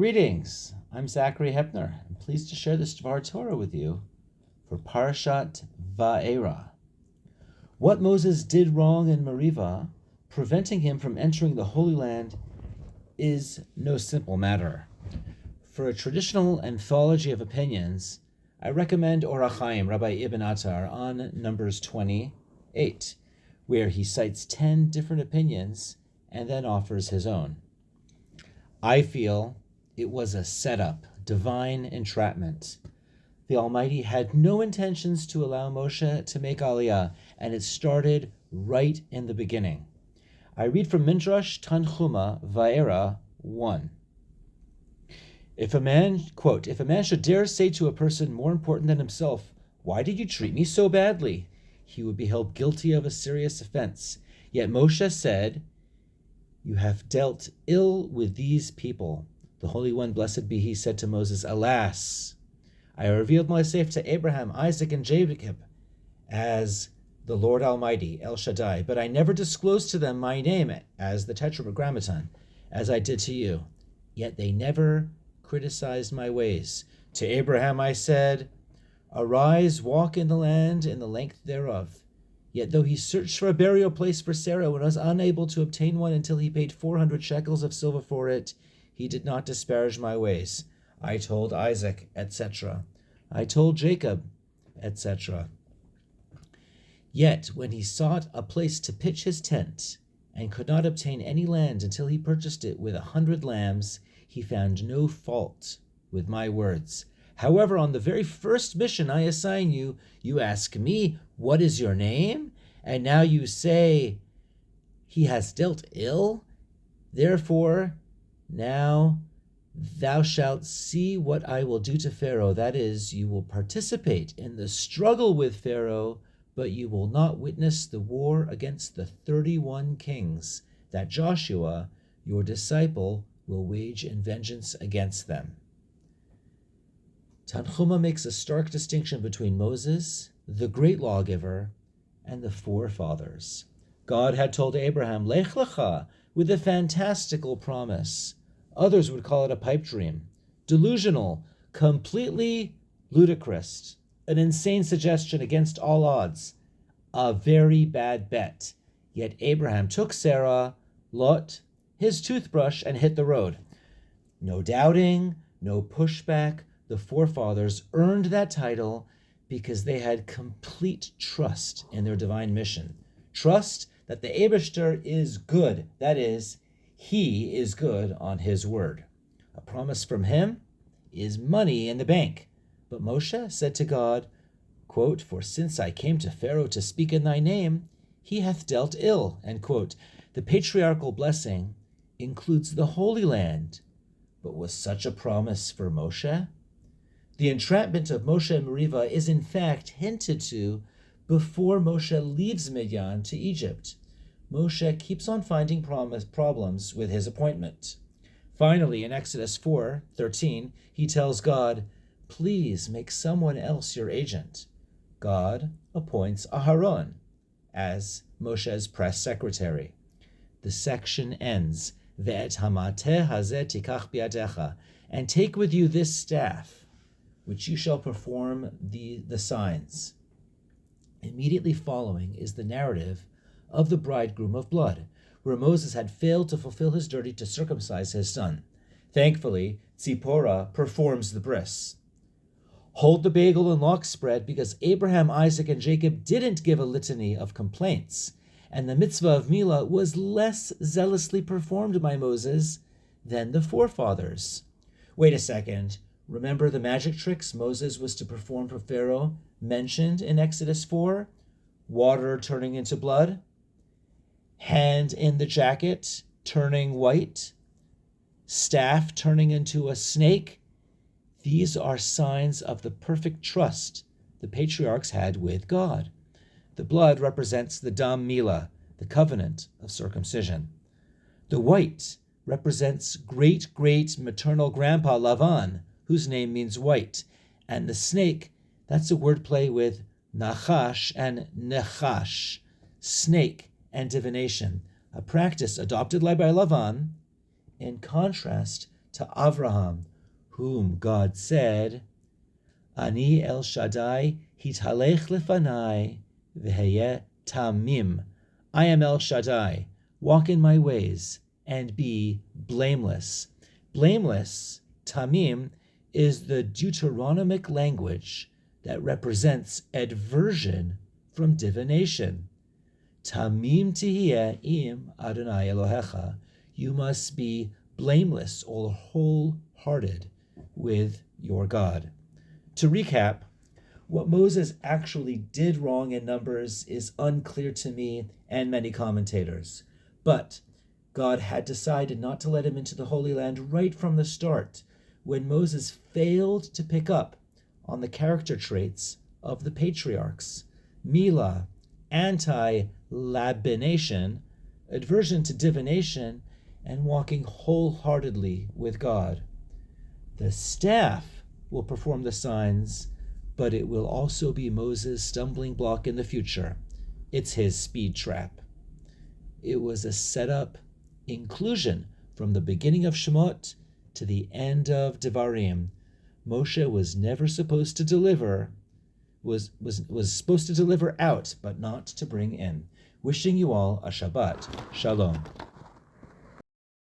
Greetings, I'm Zachary Hepner. I'm pleased to share this Dvar Torah with you for Parashat Vaera. What Moses did wrong in Merivah, preventing him from entering the Holy Land, is no simple matter. For a traditional anthology of opinions, I recommend Ohr Hayayim, Rabbi Ibn Attar, on Numbers 28, where he cites 10 different opinions and then offers his own. I feel it was a setup, divine entrapment. The Almighty had no intentions to allow Moshe to make aliyah, and it started right in the beginning. I read from Midrash Tanhuma Vaera 1. If a man, quote, if a man should dare say to a person more important than himself, "Why did you treat me so badly?" he would be held guilty of a serious offense. Yet Moshe said, "You have dealt ill with these people." The Holy One, blessed be he, said to Moses, "Alas, I revealed myself to Abraham, Isaac, and Jacob as the Lord Almighty, El Shaddai, but I never disclosed to them my name as the Tetragrammaton, as I did to you. Yet they never criticized my ways. To Abraham I said, 'Arise, walk in the land in the length thereof.' Yet though he searched for a burial place for Sarah and was unable to obtain one until he paid 400 shekels of silver for it, he did not disparage my ways. I told Isaac, etc. I told Jacob, etc. Yet when he sought a place to pitch his tent and could not obtain any land until he purchased it with 100 lambs, he found no fault with my words. However, on the very first mission I assign you, you ask me, 'What is your name?' And now you say, 'He has dealt ill.' Therefore, now thou shalt see what I will do to Pharaoh. That is, you will participate in the struggle with Pharaoh, but you will not witness the war against the 31 kings that Joshua, your disciple, will wage in vengeance against them." Tanhuma makes a stark distinction between Moses, the great lawgiver, and the forefathers. God had told Abraham, "Lech lecha," with a fantastical promise. Others would call it a pipe dream, delusional, completely ludicrous, an insane suggestion against all odds, a very bad bet. Yet Abraham took Sarah, Lot, his toothbrush, and hit the road. No doubting, no pushback. The forefathers earned that title because they had complete trust in their divine mission. Trust that the Eibishter is good, that is, he is good on his word. A promise from him is money in the bank. But Moshe said to God, quote, "For since I came to Pharaoh to speak in thy name, he hath dealt ill," end quote. The patriarchal blessing includes the Holy Land. But was such a promise for Moshe? The entrapment of Moshe and Merivah is in fact hinted to before Moshe leaves Midian to Egypt. Moshe keeps on finding problems with his appointment. Finally, in Exodus 4:13, he tells God, "Please make someone else your agent." God appoints Aharon as Moshe's press secretary. The section ends, "Ve'et hamateh hazeh tikach biadecha," and take with you this staff, which you shall perform the signs. Immediately following is the narrative of the bridegroom of blood, where Moses had failed to fulfill his duty to circumcise his son. Thankfully, Tzipporah performs the bris. Hold the bagel and lock spread because Abraham, Isaac, and Jacob didn't give a litany of complaints, and the mitzvah of Milah was less zealously performed by Moses than the forefathers. Wait a second. Remember the magic tricks Moses was to perform for Pharaoh mentioned in Exodus 4? Water turning into blood, hand in the jacket turning white, staff turning into a snake. These are signs of the perfect trust the patriarchs had with God. The blood represents the Dam Milah, the covenant of circumcision. The white represents great-great maternal grandpa Lavan, whose name means white. And the snake, that's a wordplay with Nachash and Nechash, snake and divination, a practice adopted by Lavan in contrast to Avraham, whom God said, Ani El Shaddai hithalech lefanai v'heyeh tamim. I am El Shaddai, walk in my ways and be blameless. Blameless, tamim, is the Deuteronomic language that represents aversion from divination. Tamim tihiyeh im Adonai Elohecha. You must be blameless or wholehearted with your God. To recap, what Moses actually did wrong in Numbers is unclear to me and many commentators. But God had decided not to let him into the Holy Land right from the start, when Moses failed to pick up on the character traits of the patriarchs: Milah, anti-labination, aversion to divination, and walking wholeheartedly with God. The staff will perform the signs, but it will also be Moses' stumbling block in the future. It's his speed trap. It was a set-up inclusion from the beginning of Shemot to the end of Devarim. Moshe was never supposed to deliver, was supposed to deliver out, but not to bring in. Wishing you all a Shabbat Shalom.